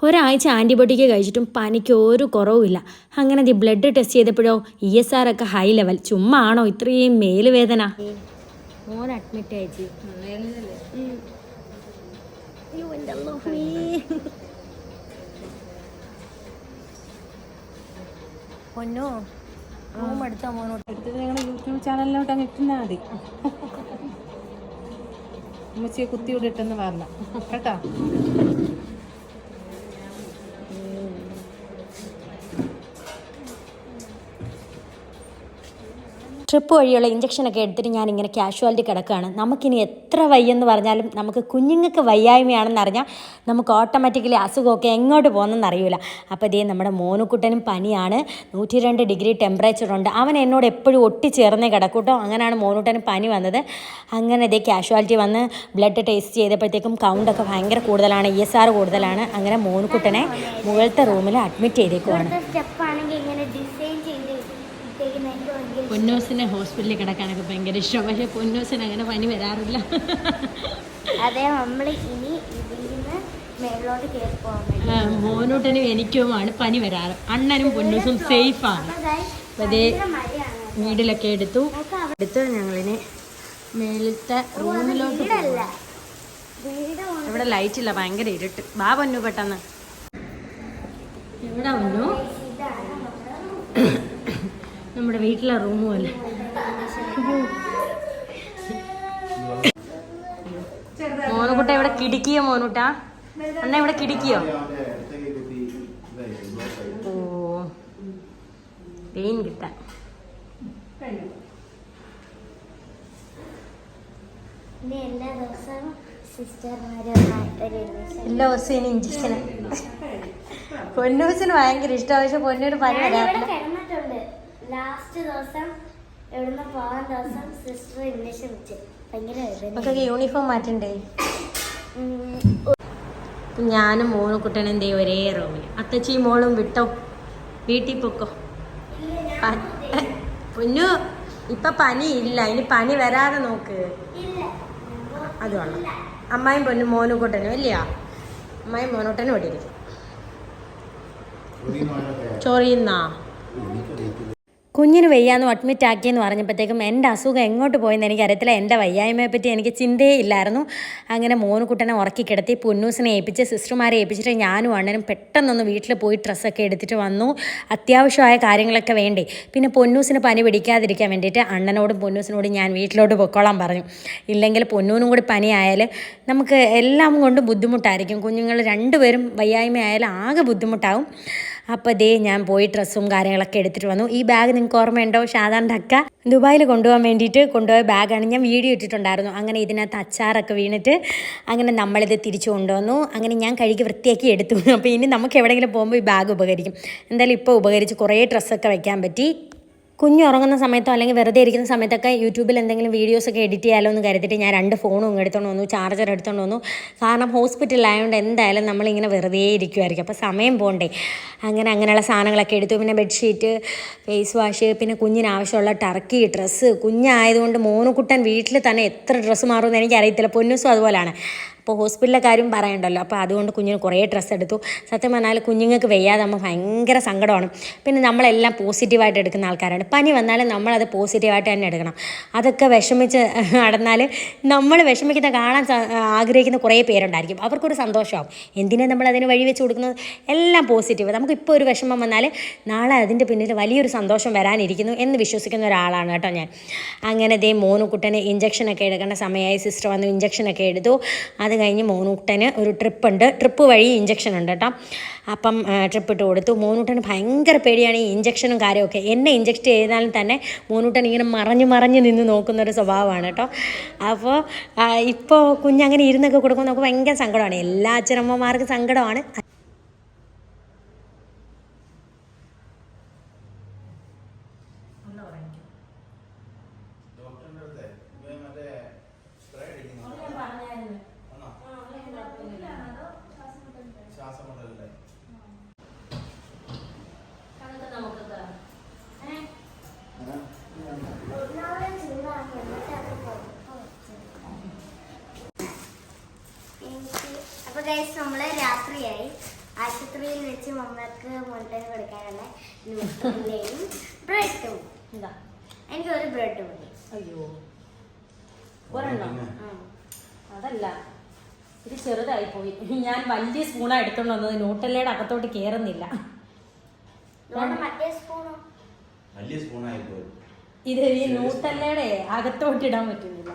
ഒരാഴ്ച ആൻറ്റിബയോട്ടിക് കഴിച്ചിട്ടും പനിക്ക് ഒരു കുറവുമില്ല. അങ്ങനെ ബ്ലഡ് ടെസ്റ്റ് ചെയ്തപ്പോഴോ ESR ഒക്കെ ഹൈ ലെവൽ. ചുമ്മാ ആണോ ഇത്രയും മേലുവേദന? മോൻ അഡ്മിറ്റ് ആയിച്ചു. പൊന്നോ റൂം എടുത്താൽ മോനോട്ട് എടുത്തത് ഞങ്ങൾ യൂട്യൂബ് ചാനലിലോട്ട് അങ്ങ് ഇട്ടുന്നാൽ മതി. ഉമ്മച്ചിയെ കുത്തിയോടെ ഇട്ടെന്ന് പറഞ്ഞ കേട്ടോ. ട്രിപ്പ് വഴിയുള്ള ഇഞ്ചക്ഷനൊക്കെ എടുത്തിട്ട് ഞാനിങ്ങനെ കാഷ്വാലിറ്റി കിടക്കുകയാണ്. നമുക്കിനി എത്ര വയ്യെന്ന് പറഞ്ഞാലും നമുക്ക് കുഞ്ഞുങ്ങൾക്ക് വയ്യായ്മയാണെന്ന് അറിഞ്ഞാൽ നമുക്ക് ഓട്ടോമാറ്റിക്കലി അസുഖമൊക്കെ എങ്ങോട്ട് പോകുന്നതെന്ന് അറിയില്ല. അപ്പോൾ ഇതേ നമ്മുടെ മോനുക്കുട്ടനും പനിയാണ്. 102 ഡിഗ്രി ടെമ്പറേച്ചറുണ്ട്. അവൻ എന്നോട് എപ്പോഴും ഒട്ടിച്ചേർന്നേ കിടക്കൂട്ടോ. അങ്ങനെയാണ് മോനുക്കുട്ടനും പനി വന്നത്. അങ്ങനെ ഇതേ കാഷ്വാലിറ്റി വന്ന് ബ്ലഡ് ടേസ്റ്റ് ചെയ്തപ്പോഴത്തേക്കും കൗണ്ടൊക്കെ ഭയങ്കര കൂടുതലാണ്, ESR കൂടുതലാണ്. അങ്ങനെ മോനുക്കുട്ടനെ മുകളിലത്തെ റൂമിൽ അഡ്മിറ്റ് ചെയ്തേക്കുവാണ്. പൊന്നൂസിനെ ഹോസ്പിറ്റലിൽ കിടക്കാനൊക്കെ ഭയങ്കര ഇഷ്ടം. പക്ഷെ പൊന്നൂസിന് അങ്ങനെ പനി വരാറില്ല. അതെ, നമ്മൾ ഇനി മേലോട്ട് കയറി പോകാൻ മോനൂട്ടനും എനിക്കുമാണ് പനി വരാറ്. അണ്ണനും പൊന്നൂസും സേഫാണ്. അതേ വീട്ടിലൊക്കെ എടുത്ത് ഞങ്ങളിനി മേലത്തെ റൂമിലോട്ട് പോകാം. ഇവിടെ ലൈറ്റ് ഇല്ല, ഭയങ്കര ഇരുട്ട്. ബാ പൊന്നു പെട്ടെന്ന്. ഇവിടെ പൊന്നു നമ്മുടെ വീട്ടിലെ റൂം പോലെ. മോനുകുട്ട ഇവിടെ കിടക്കിയോ? മോനുട്ടാ അണ്ണ ഇവിടെ കിടക്കിയോ? ഓ പെയിൻ കിട്ടാൻ എല്ലാ ദിവസവും ഇഞ്ചക്ഷൻ. പൊന്നൂസിന് ഭയങ്കര ഇഷ്ടമാണ്. പക്ഷെ പൊന്നൂര് പനി വരാറില്ല. ലാസ്റ്റ് ദിവസം എവിടുന്ന് പോകാൻ ദിവസം സിസ്റ്റർ ഇംഗ്ലീഷ് വെച്ച് ഭയങ്കര യൂണിഫോം മാറ്റണ്ടേ? ഞാനും മോനുകുട്ടനും എന്തേ ഒരേ റൂമിൽ. അത്തച്ചി മോളും വിട്ടോ, വീട്ടിൽ പൊക്കോ. പൊന്നു ഇപ്പൊ പനി ഇല്ല, ഇനി പനി വരാതെ നോക്ക്. അത് വേണം. അമ്മായും പൊന്നും മോനുകുട്ടനും ഇല്ലയോ? അമ്മായും മോനുകുട്ടനും ഇവിടെ ഇരിക്കും. ചോറിയുന്നാ കുഞ്ഞിന് വയ്യാന്ന് അഡ്മിറ്റ് ആക്കിയെന്ന് പറഞ്ഞപ്പോഴത്തേക്കും എൻ്റെ അസുഖം എങ്ങോട്ട് പോയെന്ന് എനിക്കറിയത്തില്ല. എൻ്റെ വയ്യായ്മയെ പറ്റി എനിക്ക് ചിന്തയേ ഇല്ലായിരുന്നു. അങ്ങനെ മോനുകുട്ടനെ ഉറക്കി കിടത്തി പൊന്നൂസിനെ ഏൽപ്പിച്ച് സിസ്റ്റർമാരെ ഏൽപ്പിച്ചിട്ട് ഞാനും അണ്ണനും പെട്ടെന്നൊന്ന് വീട്ടിൽ പോയി ഡ്രസ്സൊക്കെ എടുത്തിട്ട് വന്നു. അത്യാവശ്യമായ കാര്യങ്ങളൊക്കെ വേണ്ടേ. പിന്നെ പൊന്നൂസിന് പനി പിടിക്കാതിരിക്കാൻ വേണ്ടിയിട്ട് അണ്ണനോടും പൊന്നൂസിനോടും ഞാൻ വീട്ടിലോട്ട് പൊക്കോളാൻ പറഞ്ഞു. ഇല്ലെങ്കിൽ പൊന്നൂനും കൂടി പനിയായാൽ നമുക്ക് എല്ലാം കൊണ്ടും ബുദ്ധിമുട്ടായിരിക്കും. കുഞ്ഞുങ്ങൾ രണ്ടുപേരും വയ്യായ്മയായാലും ആകെ ബുദ്ധിമുട്ടാവും. അപ്പോൾ ദേ ഞാൻ പോയി ഡ്രസ്സും കാര്യങ്ങളൊക്കെ എടുത്തിട്ട് വന്നു. ഈ ബാഗ് നിങ്ങൾക്ക് ഓർമ്മയുണ്ടോ? ഷാദാൻ്റെ അക്ക ദുബായിൽ കൊണ്ടുപോകാൻ വേണ്ടിയിട്ട് കൊണ്ടുപോയ ബാഗാണ്. ഞാൻ വീഡിയോ ഇട്ടിട്ടുണ്ടായിരുന്നു. അങ്ങനെ ഇതിനകത്ത് അച്ചാറൊക്കെ വീണിട്ട് അങ്ങനെ നമ്മളിത് തിരിച്ചു കൊണ്ടുവന്നു. അങ്ങനെ ഞാൻ കഴുകി വൃത്തിയാക്കി എടുത്തു. അപ്പോൾ ഇനി നമുക്ക് എവിടെയെങ്കിലും പോകുമ്പോൾ ഈ ബാഗ് ഉപകരിക്കും. എന്തായാലും ഇപ്പോൾ ഉപകരിച്ച് കുറേ ഡ്രസ്സൊക്കെ വയ്ക്കാൻ പറ്റി. കുഞ്ഞ് ഉറങ്ങുന്ന സമയത്തോ അല്ലെങ്കിൽ വെറുതെ ഇരിക്കുന്ന സമയത്തൊക്കെ യൂട്യൂബിൽ എന്തെങ്കിലും വീഡിയോസൊക്കെ എഡിറ്റ് ചെയ്യാമല്ലോ എന്ന് കരുതിയിട്ട് ഞാൻ 2 ഫോണും എടുത്തുകൊണ്ട് വന്നു, ചാർജർ എടുത്തുകൊണ്ട് വന്നു. കാരണം ഹോസ്പിറ്റലിലായതുകൊണ്ട് എന്തായാലും നമ്മളിങ്ങനെ വെറുതെ ഇരിക്കുമായിരിക്കും, അപ്പോൾ സമയം പോകണ്ടേ. അങ്ങനെയുള്ള സാധനങ്ങളൊക്കെ എടുത്തു. പിന്നെ ബെഡ്ഷീറ്റ്, ഫേസ് വാഷ്, പിന്നെ കുഞ്ഞിന് ആവശ്യമുള്ള ടർക്കി ഡ്രസ്സ്. കുഞ്ഞായതുകൊണ്ട് മോനുകുട്ടൻ വീട്ടിൽ തന്നെ എത്ര ഡ്രസ്സ് മാറുമെന്ന് എനിക്കറിയത്തില്ല. പൊന്നൂസും അതുപോലെയാണ്. അപ്പോൾ ഹോസ്പിറ്റലിലെ കാര്യം പറയണ്ടല്ലോ. അപ്പോൾ അതുകൊണ്ട് കുഞ്ഞിന് കുറേ ഡ്രസ്സ് എടുത്തു. സത്യം പറഞ്ഞാൽ കുഞ്ഞുങ്ങൾക്ക് വയ്യാതാകുമ്പോൾ ഭയങ്കര സങ്കടമാണ്. പിന്നെ നമ്മളെല്ലാം പോസിറ്റീവായിട്ട് എടുക്കുന്ന ആൾക്കാരാണ്. പനി വന്നാലും നമ്മളത് പോസിറ്റീവായിട്ട് തന്നെ എടുക്കണം. അതൊക്കെ വിഷമിച്ച് നടന്നാൽ നമ്മൾ വിഷമിക്കുന്ന കാണാൻ ആഗ്രഹിക്കുന്ന കുറേ പേരുണ്ടായിരിക്കും. അവർക്കൊരു സന്തോഷമാവും. എന്തിനാണ് നമ്മൾ അതിന് വഴി വെച്ച് കൊടുക്കുന്നത്? എല്ലാം പോസിറ്റീവ്. നമുക്കിപ്പോൾ ഒരു വിഷമം വന്നാൽ നാളെ അതിൻ്റെ പിന്നിൽ വലിയൊരു സന്തോഷം വരാനിരിക്കുന്നു എന്ന് വിശ്വസിക്കുന്ന ഒരാളാണ് കേട്ടോ ഞാൻ. അങ്ങനെ ദേ മോനുകുട്ടന് ഇഞ്ചക്ഷനൊക്കെ എടുക്കേണ്ട സമയമായി. സിസ്റ്റർ വന്നു ഇഞ്ചക്ഷനൊക്കെ എടുത്തു. അത് കഴിഞ്ഞ് മോനുകുട്ടന് ഒരു ട്രിപ്പ് വഴി ഇഞ്ചക്ഷൻ ഉണ്ട് കേട്ടോ. അപ്പം ട്രിപ്പ് ഇട്ട് കൊടുത്തു. മോനുകുട്ടന് ഭയങ്കര പേടിയാണ് ഈ ഇഞ്ചക്ഷനും കാര്യമൊക്കെ. എന്നെ ഇഞ്ചക്ട് ചെയ്താലും തന്നെ മോനുകുട്ടൻ ഇങ്ങനെ മറഞ്ഞ് നിന്ന് നോക്കുന്നൊരു സ്വഭാവമാണ് കേട്ടോ. അപ്പോൾ ഇപ്പോൾ കുഞ്ഞങ്ങനെ ഇരുന്നൊക്കെ കൊടുക്കുമ്പോൾ നമുക്ക് ഭയങ്കര സങ്കടമാണ്. എല്ലാ അച്ഛനമ്മമാർക്കും സങ്കടമാണ്. അപ്പോൾ ഗൈസ് നമ്മൾ രാത്രിയായി. ചേച്ചി മമ്മക്ക് മുട്ടന് കൊടുക്കാനുള്ള ന്യൂട്രലയും ബ്രെഡും. എന്താ എനിക്ക് ഒരു ബ്രെഡ് മതി. അയ്യോ ഒരെണ്ണം അതല്ല ഇത് ചെറുതായി പോയി. ഞാൻ വലിയ സ്പൂണാണ് എടുത്തോണ്ട് വന്നത്. ന്യൂട്ടല്ലയുടെ അകത്തോട്ട് കേറുന്നില്ല. മറ്റേ സ്പൂണോ? വലിയ സ്പൂണായി പോയി. ഇത് ഈ ന്യൂട്ടല്ലയുടെ അകത്തോട്ട് ഇടാൻ പറ്റുന്നില്ല.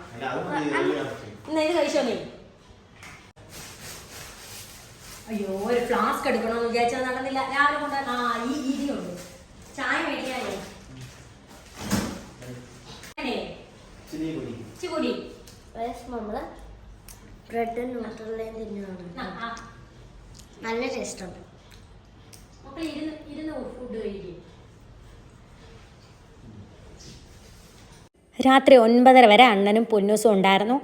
എന്നാ ഇത് കഴിച്ചോ നീ. അയ്യോ ഒരു ഫ്ലാസ്ക് എടുക്കണമെന്ന് വിചാരിച്ചാൽ നടന്നില്ല. രാവിലെ കൊണ്ട് ഈ രീതിയുണ്ട് ചായ മേടിക്കാനേ. ചിക്കുടി നമ്മള് ബ്രെഡും ന്യൂട്രലയും തിന്നുകയാണ്. നല്ല ടേസ്റ്റ് ഉണ്ട്. മക്കൾ ഇരുന്ന് ഫുഡ് കഴിക്കും. രാത്രി 9:30 വരെ അണ്ണനും പൊന്നൂസും ഉണ്ടായിരുന്നു.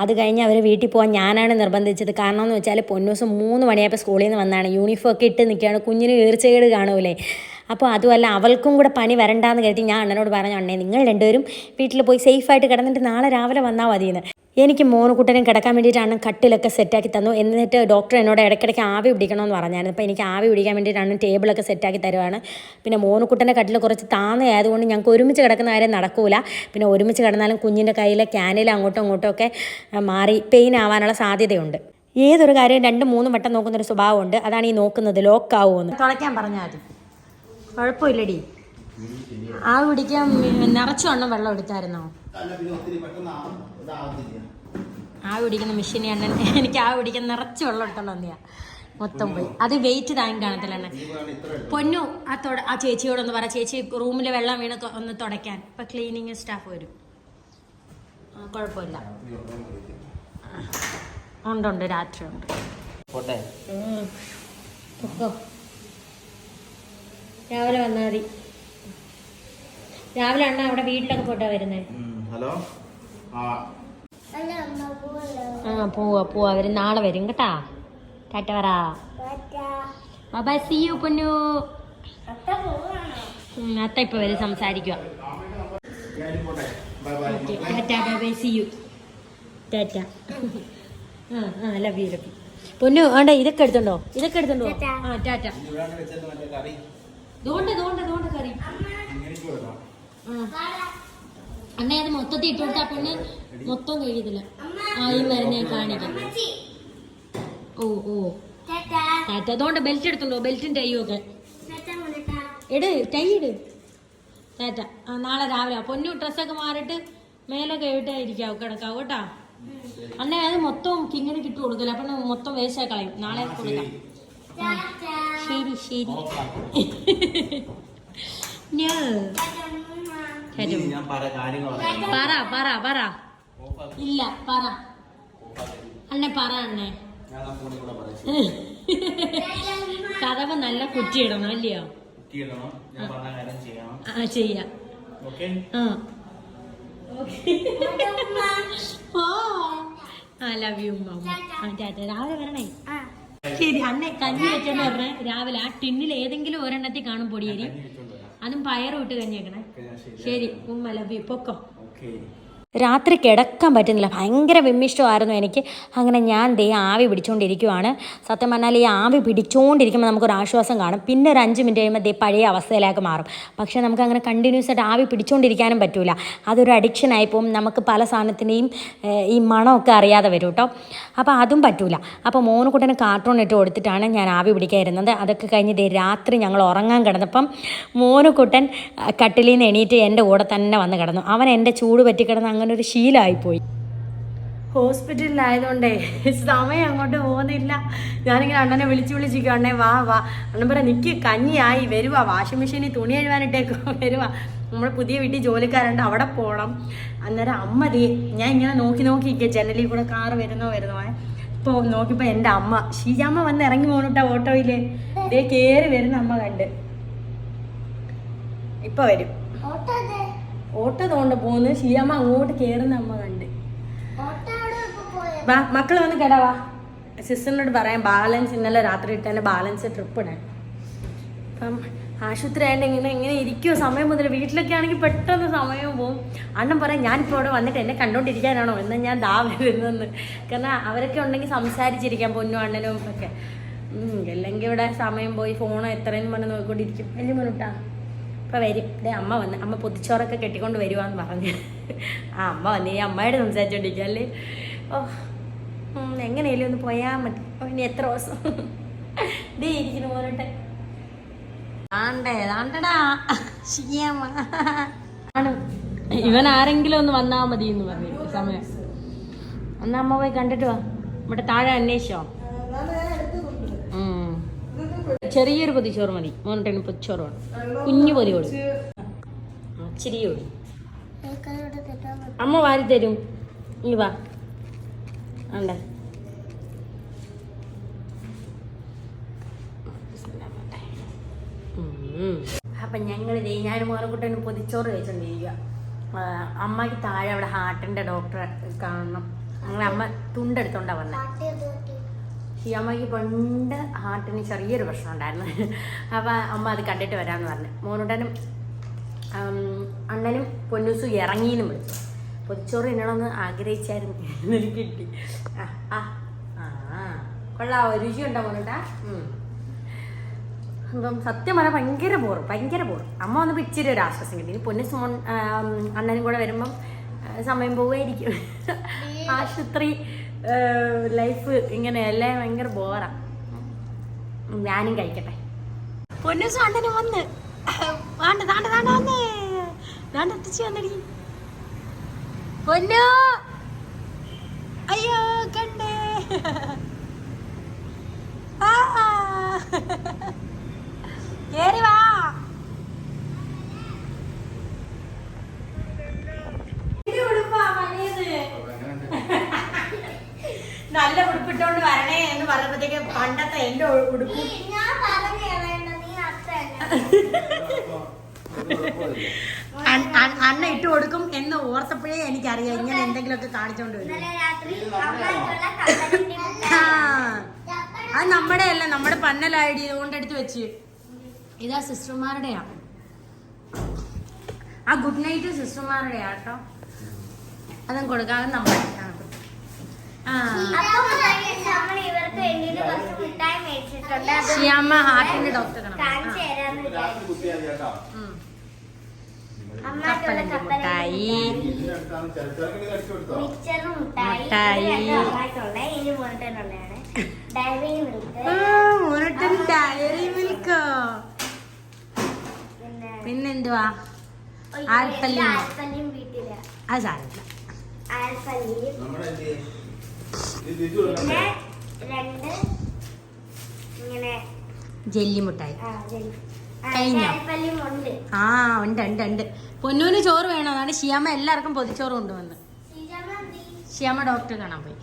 അത് കഴിഞ്ഞ് അവർ വീട്ടിൽ പോകാൻ ഞാനാണ് നിർബന്ധിച്ചത്. കാരണം എന്ന് വെച്ചാൽ പൊന്നൂസും 3 മണിയായപ്പോൾ സ്കൂളിൽ നിന്ന് വന്നതാണ്. യൂണിഫോം ഒക്കെ ഇട്ട് നിൽക്കുകയാണ്. കുഞ്ഞിന് ഈർച്ചകേട് കാണൂലേ. അപ്പോൾ അതുമല്ല അവൾക്കും കൂടെ പനി വരണ്ടാന്ന് കരുതി ഞാൻ അണ്ണനോട് പറഞ്ഞു, അണ്ണേ നിങ്ങൾ രണ്ടുപേരും വീട്ടിൽ പോയി സേഫായിട്ട് കിടന്നിട്ട് നാളെ രാവിലെ വന്നാൽ മതിയെന്ന്. എനിക്ക് മോനുകുട്ടനും കിടക്കാൻ വേണ്ടിയിട്ട് അണ്ണൻ കട്ടിലൊക്കെ സെറ്റാക്കി തന്നു. എന്നിട്ട് ഡോക്ടർ എന്നോട് ഇടയ്ക്കിടയ്ക്ക് ആവി പിടിക്കണമെന്ന് പറഞ്ഞായിരുന്നു. അപ്പോൾ എനിക്ക് ആവി പിടിക്കാൻ വേണ്ടിയിട്ട് അണ്ണൻ ടേബിളൊക്കെ സെറ്റാക്കി തരുവാണ്. പിന്നെ മോനുകുട്ടൻ്റെ കട്ടിൽ കുറച്ച് താന്നയായതുകൊണ്ട് ഞങ്ങൾക്ക് ഒരുമിച്ച് കിടക്കുന്ന കാര്യം നടക്കൂല. പിന്നെ ഒരുമിച്ച് കിടന്നാലും കുഞ്ഞിൻ്റെ കയ്യിലെ ക്യാനിൽ അങ്ങോട്ടും ഇങ്ങോട്ടും ഒക്കെ മാറി പെയിൻ ആവാനുള്ള സാധ്യതയുണ്ട്. ഏതൊരു കാര്യം 2-3 വട്ടം നോക്കുന്നൊരു സ്വഭാവമുണ്ട്. അതാണ് ഈ നോക്കുന്നത് ലോക്കാവുമെന്ന്. തുളയ്ക്കാൻ പറഞ്ഞാൽ മതി, കുഴപ്പമില്ലടി. ആവി പിടിക്കാൻ നിറച്ചു വണ്ണം വെള്ളം എടുത്തായിരുന്നോ? ആവി പിടിക്കുന്ന മെഷീനെ അണ്ണൻ എനിക്ക് ആവി പിടിക്കാൻ നിറച്ച് വെള്ളം എടുത്തോണ്ട് വന്നിയാ മൊത്തം പോയി. അത് വെയിറ്റ് താങ്ങി കാണത്തില്ല അണ്ണൻ. പൊന്നു ആ ചേച്ചിയോടൊന്ന് പറ, ചേച്ചി റൂമിലെ വെള്ളം വീണ് ഒന്ന് തുടയ്ക്കാൻ. ഇപ്പൊ ക്ലീനിങ് സ്റ്റാഫ് വരും. കുഴപ്പമില്ല. ഉണ്ട് രാത്രി ഉണ്ട്. രാവിലെ വന്നാൽ മതി. രാവിലെ അണ്ണ അവിടെ വീട്ടിലൊക്കെ പോയിട്ടാ വരുന്നേ. ഹലോ പോവാ അവര് നാളെ വരും കേട്ടാ. ടാറ്റ പറ. ബൈ സീ യു പൊന്നു. അത്ത ഇപ്പൊ വരും സംസാരിക്കുക. Tata bye see you tata. Love you പൊന്നു. വേണ്ട ഇതൊക്കെ എടുത്തുണ്ടോ? ടാറ്റ. ദോണ്ട് കറി അണ്ണേ അത് മൊത്തത്തിൽ ഇട്ട് കൊടുത്താ പെണ്ണ് മൊത്തം കഴിയത്തില്ല. ഈ മരുന്ന് ഞാൻ കാണിക്കാം. ഓ ടാറ്റ. അതുകൊണ്ട് ബെൽറ്റ് എടുത്തുണ്ടോ? ബെൽറ്റും ടൈയും ഒക്കെ ടൈ ഇട്. ടാറ്റ. നാളെ രാവിലെ പൊന്നു ഡ്രസ്സൊക്കെ മാറിയിട്ട് മേലെ കഴിവിട്ടായിരിക്കാവും കിടക്കാവും കേട്ടാ. അണ്ണേ അത് മൊത്തം കിങ്ങിന് കിട്ടു കൊടുക്കില്ല. അപ്പം മൊത്തം വേസ്റ്റായി കളയും. നാളെ കൊടുക്കാം. ശരി പറ ഇല്ല പറ അണ്ണേ പറ അണ്ണേ. കഥവ് നല്ല കുറ്റിയിടണം അല്ലയോ? ചെയ്യാം. ലവ് യു മമ്മ. രാവിലെ വരണേ. ശരി അണ്ണേ. കഞ്ഞി വെച്ചെന്ന് പറഞ്ഞേ രാവിലെ ആ ടിന്നിൽ ഏതെങ്കിലും ഒരെണ്ണത്തിൽ കാണും പൊടിയേരി. അതും പയറും ഇട്ട് കഞ്ഞി വെക്കണേ. ശരി ഉമ്മ ലവ് യു. പൊക്കോ. രാത്രി കിടക്കാൻ പറ്റുന്നില്ല. ഭയങ്കര വിമ്മിഷ്ടമായിരുന്നു എനിക്ക്. അങ്ങനെ ഞാൻ ആവി പിടിച്ചുകൊണ്ടിരിക്കുവാണ്. സത്യം പറഞ്ഞാൽ ഈ ആവി പിടിച്ചുകൊണ്ടിരിക്കുമ്പോൾ നമുക്കൊരു ആശ്വാസം കാണും. പിന്നെ ഒരു 5 മിനിറ്റ് കഴിയുമ്പോൾ പഴയ അവസ്ഥയിലേക്ക് മാറും. പക്ഷേ നമുക്ക് അങ്ങനെ കണ്ടിന്യൂസ് ആയിട്ട് ആവി പിടിച്ചുകൊണ്ടിരിക്കാനും പറ്റില്ല. അതൊരു അഡിക്ഷനായി പോകും. നമുക്ക് പല സാധനത്തിൻ്റെയും ഈ മണമൊക്കെ അറിയാതെ വരും കേട്ടോ. അപ്പോൾ അതും പറ്റില്ല. അപ്പോൾ മോനുകുട്ടന് കാർട്ടൂൺ ഇട്ട് കൊടുത്തിട്ടാണ് ഞാൻ ആവി പിടിക്കാതിരുന്നത്. അതൊക്കെ കഴിഞ്ഞ് രാത്രി ഞങ്ങൾ ഉറങ്ങാൻ കിടന്നപ്പം മോനുകുട്ടൻ കട്ടിലിൽ നിന്ന് എണീറ്റ് എൻ്റെ കൂടെ തന്നെ വന്ന് കിടന്നു. അവൻ എൻ്റെ ചൂട് പറ്റിക്കിടന്ന് അങ്ങനെ ഒരു ശീലമായിപ്പോയി. ഹോസ്പിറ്റലിലായതുകൊണ്ടേ സമയം അങ്ങോട്ട് പോകുന്നില്ല. ഞാനിങ്ങനെ അണ്ണനെ വിളിച്ചിരിക്കും, അണ്ണേ വാ അണ്ണൻ പറയാം നിൽക്ക് കഞ്ഞിയായി വരുവാ, വാഷിംഗ് മെഷീനിൽ തുണി കഴുകാനിട്ടേക്കോ വരുവാ. നമ്മുടെ പുതിയ വീട്ടിൽ ജോലിക്കാരുണ്ട്, അവിടെ പോകണം. അന്നേരം അമ്മ ഞാൻ ഇങ്ങനെ നോക്കി ജനലിൽ കൂടെ കാറ് വരുന്നോ ഇപ്പോൾ നോക്കിയപ്പോൾ എൻ്റെ അമ്മ ഷീജാമ്മ വന്ന് ഇറങ്ങി പോകണട്ടാ ഓട്ടോയിൽ. കയറി വരുന്ന അമ്മ കണ്ട് ഇപ്പൊ വരും. ഓട്ടോ തോണ്ട് പോകുന്നു. ഷീജാമ്മ അങ്ങോട്ട് കയറുന്ന അമ്മ കണ്ട്. വാ മക്കൾ വന്ന് കേടാവാ. സിസ്റ്ററിനോട് പറയാം ബാലൻസ് ഇന്നലെ രാത്രി ഇട്ടതിൻ്റെ ബാലൻസ് ട്രിപ്പിടാൻ. അപ്പം ആശുപത്രി ആയിട്ട് ഇങ്ങനെ ഇരിക്കുമോ സമയം മുതൽ. വീട്ടിലൊക്കെ ആണെങ്കിൽ പെട്ടെന്ന് സമയം പോവും. അണ്ണൻ പറയാം ഞാനിപ്പോൾ അവിടെ വന്നിട്ട് എന്നെ കണ്ടുകൊണ്ടിരിക്കാനാണോ എന്നാൽ ഞാൻ വരുന്നെന്ന്. കാരണം അവരൊക്കെ ഉണ്ടെങ്കിൽ സംസാരിച്ചിരിക്കാം പൊന്നും അണ്ണനും ഒക്കെ. അല്ലെങ്കിൽ ഇവിടെ സമയം പോയി ഫോണോ എത്രയും പറഞ്ഞ് നോക്കിക്കൊണ്ടിരിക്കും. വലിയ മുന്നിട്ടാ ഇപ്പം വരും. ദേ അമ്മ വന്ന്, അമ്മ പൊതിച്ചോറൊക്കെ കെട്ടിക്കൊണ്ട് വരുവാന്ന് പറഞ്ഞു. ആ അമ്മ വന്ന് ഈ അമ്മയോട് സംസാരിച്ചോണ്ടിരിക്കും അല്ലേ. ഓ എങ്ങനെയല്ലേ ഒന്ന് പോയാൽ മതി. ഇനി എത്ര ദിവസം ദേ ഇരിക്കുന്നു പോരട്ടെ. ആണ്ടേടാ ആണ് ഇവൻ ആരെങ്കിലും ഒന്ന് വന്നാൽ മതി എന്ന് പറഞ്ഞു സമയം. എന്നാ അമ്മ പോയി കണ്ടിട്ട് വാ. ഇവിടെ താഴെ അന്വേഷിച്ചോ? ചെറിയൊരു പൊതിച്ചോറ് മതി. മോനിട്ടന് പൊതിച്ചോറ് വേണം. കുഞ്ഞു പൊതി കൊടുക്കും. ഇച്ചിരി കൊടുക്കും. അമ്മ വാരി തരും. നീ വാ. ആണ്ടേ അപ്പം ഞങ്ങളിതേ ഞാനും മോനക്കുട്ടനും പൊതിച്ചോറ് കഴിച്ചോണ്ടിരിക്കുക. അമ്മയ്ക്ക് താഴെ അവിടെ ഹാർട്ടിൻ്റെ ഡോക്ടറെ കാണണം. അങ്ങനെ അമ്മ തുണ്ടെടുത്തോണ്ടാണ് വന്നത്. ഈ അമ്മയ്ക്ക് പണ്ട് ഹാർട്ടിന് ചെറിയൊരു പ്രശ്നം ഉണ്ടായിരുന്നു. അപ്പം അമ്മ അത് കണ്ടിട്ട് വരാമെന്ന് പറഞ്ഞു. മോനുട്ടനും അണ്ണനും പൊന്നൂസും ഇറങ്ങിയെന്നും വിളിച്ചു. പൊതിച്ചോറ് തിന്നണമെന്ന് ആഗ്രഹിച്ചായിരുന്നു. എനിക്ക് കിട്ടി. കൊള്ളാവോ? രുചിയുണ്ടോ മോനുട്ടാ? അപ്പം സത്യം പറഞ്ഞാൽ ഭയങ്കര ബോറ്. അമ്മ വന്നപ്പോൾ ഇച്ചിരി ഒരു ആശ്വാസം കിട്ടി. ഇനി പൊന്നൂസ് അണ്ണനും കൂടെ വരുമ്പം സമയം പോവുമായിരിക്കും. ആശുപത്രി ലൈഫ് ഇങ്ങനെയല്ലേ, ഭയങ്കര ബോറാ. ഞാനും കഴിക്കട്ടെ. പൊന്നൂസും അണ്ണനും വന്ന് എത്തിച്ചു വന്നടി പൊന്നു. അയ്യോ കണ്ടേ. കേറി വാ. നല്ല ഉടുപ്പിട്ടോണ്ട് വരണേ എന്ന് പറഞ്ഞപ്പോഴത്തേക്ക് പണ്ടത്തെ എന്റെ ഉടുപ്പ് അണ്ണ ഇട്ട് കൊടുക്കും എന്ന് ഓർത്തപ്പോഴേ എനിക്കറിയാം ഇങ്ങനെ എന്തെങ്കിലുമൊക്കെ കാണിച്ചോണ്ട് വരും. അത് നമ്മുടെ അല്ല, നമ്മുടെ പന്നലായിടി കൊണ്ടെടുത്ത് വെച്ച്. ഇതാ സിസ്റ്റർമാരുടെയാ. ആ ഗുഡ് നൈറ്റ് സിസ്റ്റർമാരുടെയാ കേട്ടോ. അതും കൊടുക്കാതെ നമ്മുടെ ശ്യാമ ഹാർട്ടിന്റെ ഡോക്ടർ മുട്ടായി ഡയറി മിൽക്കോ. പിന്നെന്തുവാ? അത് സാരമില്ല. ജെല്ലി മുട്ടായി കഴിഞ്ഞോ? ആ ഉണ്ട്. പൊന്നൂന് ചോറ് വേണോ? അതാണ് ശ്യാമ എല്ലാവർക്കും പൊതിച്ചോറ് കൊണ്ടുവന്ന്. ശ്യാമ ഡോക്ടറെ കാണാൻ പോയി.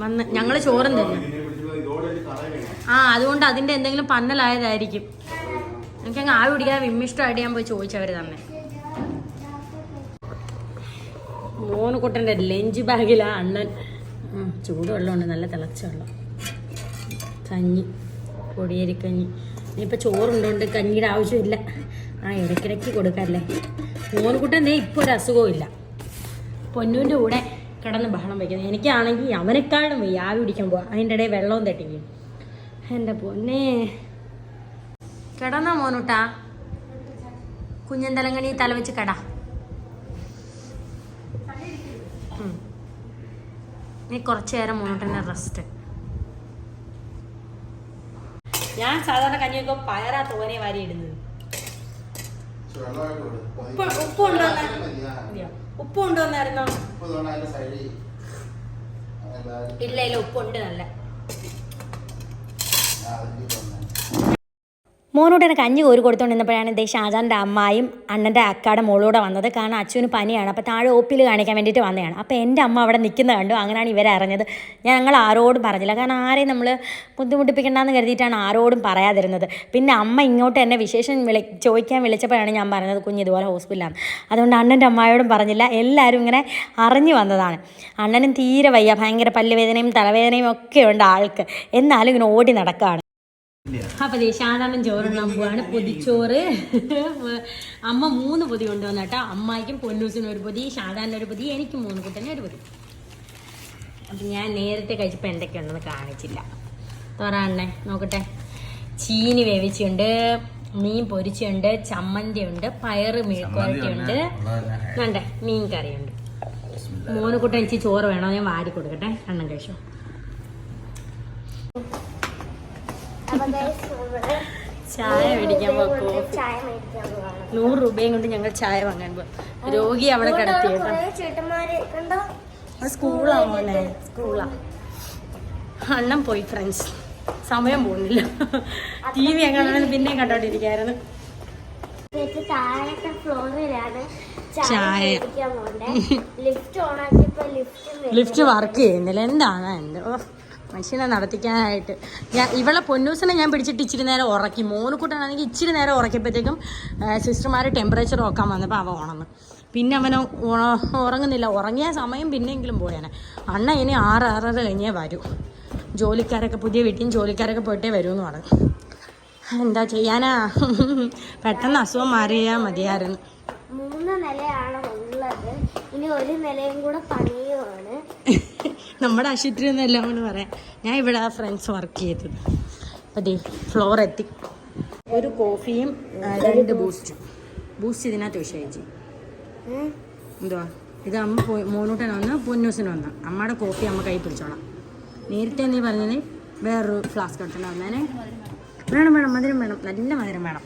വന്ന് ഞങ്ങള് ചോറും തന്നു. അതുകൊണ്ട് അതിന്റെ എന്തെങ്കിലും പന്നലായതായിരിക്കും. എനിക്കങ്ങ് ആവി പിടിക്കാതെ വിമ്മിഷ്ടമായിട്ട് ഞാൻ പോയി ചോദിച്ചവര് തന്നെ. മോനുകുട്ടൻ്റെ ലഞ്ച് ബാഗിലാ അണ്ണൻ ചൂടുവെള്ളമുണ്ട്, നല്ല തിളച്ച വെള്ളം. കഞ്ഞി, പൊടിയരിക്കഞ്ഞി. ഇനിയിപ്പോൾ ചോറുണ്ടോണ്ട് കഞ്ഞിയുടെ ആവശ്യമില്ല. ഇടയ്ക്കിടയ്ക്ക് കൊടുക്കാമല്ലേ. മോനുകുട്ടൻ ഇപ്പോൾ ഒരു അസുഖവും ഇല്ല. പൊന്നൂൻ്റെ കൂടെ കിടന്ന് ബഹളം വയ്ക്കുന്നത്. എനിക്കാണെങ്കിൽ അവനെക്കാളും വയ്യ, ആവി പിടിക്കാൻ പോവാം. അതിൻ്റെ ഇടയിൽ വെള്ളവും തട്ടിക്കും. എൻ്റെ പൊന്നേ, കിടന്നാ മോനൂട്ടാ? കുഞ്ഞൻ തലങ്ങണി തല വെച്ച് കട. നീ കുറച്ചു നേരം മോനൂട്ടൻ്റെ റെസ്റ്റ്. ഞാൻ സാധാരണ കഞ്ഞിയൊക്കെ പയറാ തോനെ വാരി ഇടുന്നത്. ഉപ്പ് കൊണ്ടുവന്നായിരുന്നോ? ഇല്ല ഉപ്പുണ്ട് നല്ല. മോനോട്ടനെ കഞ്ഞി കോരി കൊടുത്തുകൊണ്ടിരുന്നപ്പോഴാണ് ഷാജാൻ്റെ അമ്മായും അണ്ണൻ്റെ അക്കാടെ മോളൂടെ വന്നത്. കാരണം അച്ഛന് പനിയാണ്. അപ്പോൾ താഴെ ഒപ്പിൽ കാണിക്കാൻ വേണ്ടിയിട്ട് വന്നതാണ്. അപ്പോൾ എൻ്റെ അമ്മ അവിടെ നിൽക്കുന്നത് കണ്ടു. അങ്ങനെയാണ് ഇവരെ അറിഞ്ഞത്. ഞങ്ങൾ ആരോടും പറഞ്ഞില്ല. കാരണം ആരെയും നമ്മൾ ബുദ്ധിമുട്ടിപ്പിക്കണ്ടെന്ന് കരുതിയിട്ടാണ് ആരോടും പറയാതിരുന്നത്. പിന്നെ അമ്മ ഇങ്ങോട്ട് എന്നെ വിശേഷം ചോദിക്കാൻ വിളിച്ചപ്പോഴാണ് ഞാൻ പറഞ്ഞത് കുഞ്ഞ് ഇതുപോലെ ഹോസ്പിറ്റലാണ്. അതുകൊണ്ട് അണ്ണൻ്റെ അമ്മായോടും പറഞ്ഞില്ല. എല്ലാവരും ഇങ്ങനെ അറിഞ്ഞു വന്നതാണ്. അണ്ണനും തീരെ വയ്യ, ഭയങ്കര പല്ലുവേദനയും തലവേദനയും ഒക്കെ ഉണ്ട് ആൾക്ക്. എന്നാലും ഇങ്ങനെ ഓടി നടക്കുകയാണ്. അപ്പോൾ ഷാദാണ്ണൻ ചോറുണ്ണാൻ പോവാണ്. പൊതിച്ചോറ് അമ്മ 3 പൊതി കൊണ്ടുവന്ന കേട്ടോ. അമ്മായിക്കും പൊന്നൂസിനും ഒരു പൊതി, ഷാദാൻ്റെ ഒരു പൊതി, എനിക്കും മോനുകുട്ടനും ഒരു പൊതി. അപ്പം ഞാൻ നേരത്തെ കഴിച്ചപ്പോൾ എന്തൊക്കെയുണ്ടെന്ന് കാണിച്ചില്ല. തുറന്നേ നോക്കട്ടെ. ചീനി വേവിച്ചുണ്ട്, മീൻ പൊരിച്ചുണ്ട്, ചമ്മന്തി ഉണ്ട്, പയറ് മെഴുക്കുവരട്ടിയുണ്ട്, വേണ്ടേ മീൻ കറിയുണ്ട്. മോനുകുട്ടൻ എനിക്ക് ചോറ് വേണോ, ഞാൻ വാരി കൊടുക്കട്ടെ. അണ്ണൻ കഴിച്ചോ. ചായ മേടിക്കാൻ പോകും. ചായ മേടിക്കാൻ പോവാണ്. 100 രൂപയും കൊണ്ട് ഞങ്ങൾ ചായ വാങ്ങാൻ പോകും. രോഗി അവിടെ കിടത്തി കേട്ടോ. ചേട്ടന്മാര് കണ്ടോ? സ്കൂളാ മോനെ, സ്കൂളാ. അണ്ണൻ പോയി ഫ്രണ്ട്സ്, സമയം പോകുന്നില്ല. TV എങ്ങാനും പിന്നെ കണ്ടോണ്ടിരിക്കായിരുന്നു. താഴത്തെ ഫ്ലോറിലാണ് ചായ. ലിഫ്റ്റ് വർക്ക് ചെയ്യുന്നില്ല, എന്താണ് എൻ്റെ മനുഷ്യനെ നടത്തിക്കാനായിട്ട്. ഇവളെ പൊന്നൂസിനെ ഞാൻ പിടിച്ചിട്ട് ഇച്ചിരി നേരം ഉറക്കി. മോനുകുട്ടനാണെങ്കിൽ ഇച്ചിരി നേരം ഉറക്കിയപ്പോഴത്തേക്കും സിസ്റ്റർമാർ ടെമ്പറേച്ചർ നോക്കാൻ വന്നപ്പോൾ അവൻ ഉണർന്നു. പിന്നെ അവന് ഉറങ്ങുന്നില്ല. ഉറങ്ങിയ സമയം പിന്നെയെങ്കിലും പോയേനെ. അണ്ണ ഇനി 6-6:30 കഴിഞ്ഞേ വരൂ. ജോലിക്കാരൊക്കെ പുതിയ വീട്ടിൽ ജോലിക്കാരൊക്കെ പോയിട്ടേ വരുമെന്ന് പറഞ്ഞു. എന്താ ചെയ്യാനാ, പെട്ടെന്ന് അസുഖം മാറിയാൽ മതിയായിരുന്നു. 3 നിലയാണ് ഉള്ളത്, ഇനി 1 നിലയും കൂടെ പണിയുമാണ്. നമ്മുടെ ആശുപത്രി ഒന്നും കൂടെ പറയാം. ഞാൻ ഇവിടെ ഫ്രണ്ട്സ് വർക്ക് ചെയ്തത്. അപ്പം ദേ ഫ്ലോർ എത്തി. ഒരു കോഫിയും 2 ബൂസ്റ്റ് ഇതിനകത്ത് വിഷയിച്ചു. എന്തുവാ ഇത്? അമ്മ മോനൂട്ടൻ വന്ന് പൊന്നൂസിന് വന്ന് അമ്മയുടെ കോഫി അമ്മ കൈ പിടിച്ചോളാം. നേരത്തെ നീ പറഞ്ഞത് വേറൊരു ഫ്ലാസ്ക് എടുത്തിട്ട് വന്നേനെ. വേണം മധുരം വേണം, നല്ല മധുരം വേണം.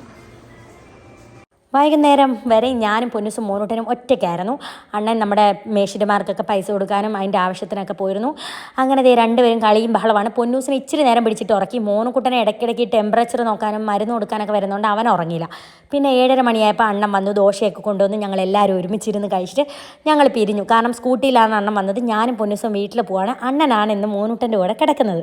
വൈകുന്നേരം വരെ ഞാനും പൊന്നൂസും മോനൂട്ടനും ഒറ്റയ്ക്കായിരുന്നു. അണ്ണൻ നമ്മുടെ മേശിരിമാർക്കൊക്കെ പൈസ കൊടുക്കാനും അതിൻ്റെ ആവശ്യത്തിനൊക്കെ പോയിരുന്നു. അങ്ങനെ ദേ 2 പേരും കളിയും ബഹളമാണ്. പൊന്നൂസിനെ ഇച്ചിരി നേരം പിടിച്ചിട്ട് ഉറക്കി. മോനുകുട്ടനെ ഇടയ്ക്കിടയ്ക്ക് ടെമ്പറേച്ചർ നോക്കാനും മരുന്ന് കൊടുക്കാനൊക്കെ വരുന്നതുകൊണ്ട് അവൻ ഉറങ്ങിയില്ല. പിന്നെ 7:30 മണിയായപ്പോൾ അണ്ണൻ വന്നു. ദോശയൊക്കെ കൊണ്ടുവന്ന് ഞങ്ങൾ എല്ലാവരും ഒരുമിച്ചിരുന്ന് കഴിച്ചിട്ട് ഞങ്ങൾ പിരിഞ്ഞു. കാരണം സ്കൂട്ടിയിലാണ് അണ്ണൻ വന്നത്. ഞാനും പൊന്നൂസും വീട്ടിൽ പോവാണ്. അണ്ണനാണ് ഇന്ന് മോനൂട്ടൻ്റെ കൂടെ കിടക്കുന്നത്.